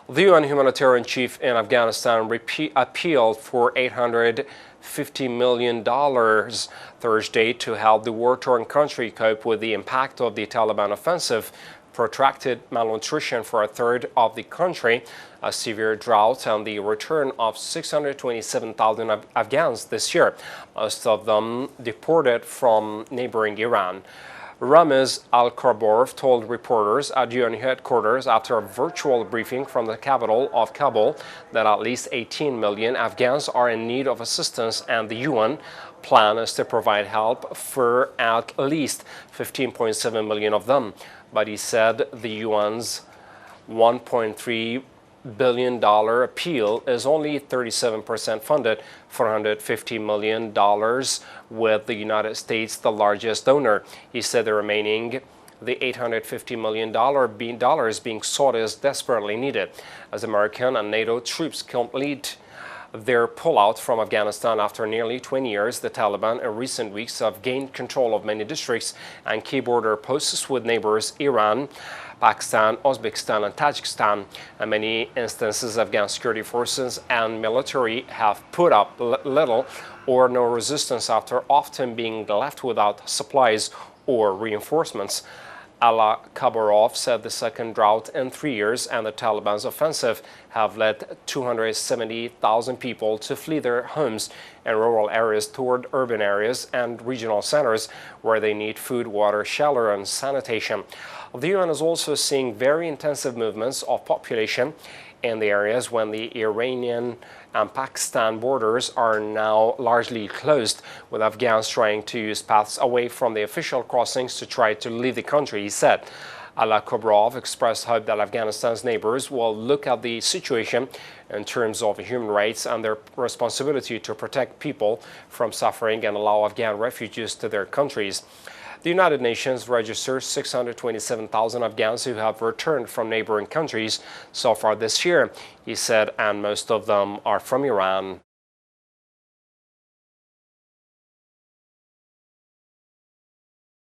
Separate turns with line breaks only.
The UN humanitarian chief in Afghanistan appealed for $850 million Thursday to help the war-torn country cope with the impact of the Taliban offensive, protracted malnutrition for a third of the country, a severe drought, and the return of 627,000 Afghans this year, most of them deported from neighboring Iran. Ramiz Alakbarov told reporters at UN headquarters after a virtual briefing from the capital of Kabul that at least 18 million Afghans are in need of assistance, and the UN plan is to provide help for at least 15.7 million of them. But he said the UN's $1.3 billion appeal is only 37% funded, $450 million, with the United States the largest donor. He said the $850 million being sought is desperately needed as American and NATO troops complete their pullout from Afghanistan after nearly 20 years. The Taliban in recent weeks have gained control of many districts and key border posts with neighbors Iran, Pakistan, Uzbekistan and Tajikistan. In many instances, Afghan security forces and military have put up little or no resistance after often being left without supplies or reinforcements. Alakbarov said the second drought in 3 years and the Taliban's offensive have led 270,000 people to flee their homes in rural areas toward urban areas and regional centers where they need food, water, shelter and sanitation. The UN is also seeing very intensive movements of population in the areas when the Iranian and Pakistan borders are now largely closed, with Afghans trying to use paths away from the official crossings to try to leave the country, he said. Alakbarov expressed hope that Afghanistan's neighbors will look at the situation in terms of human rights and their responsibility to protect people from suffering and allow Afghan refugees to their countries. The United Nations registers 627,000 Afghans who have returned from neighboring countries so far this year, he said, and most of them are from Iran.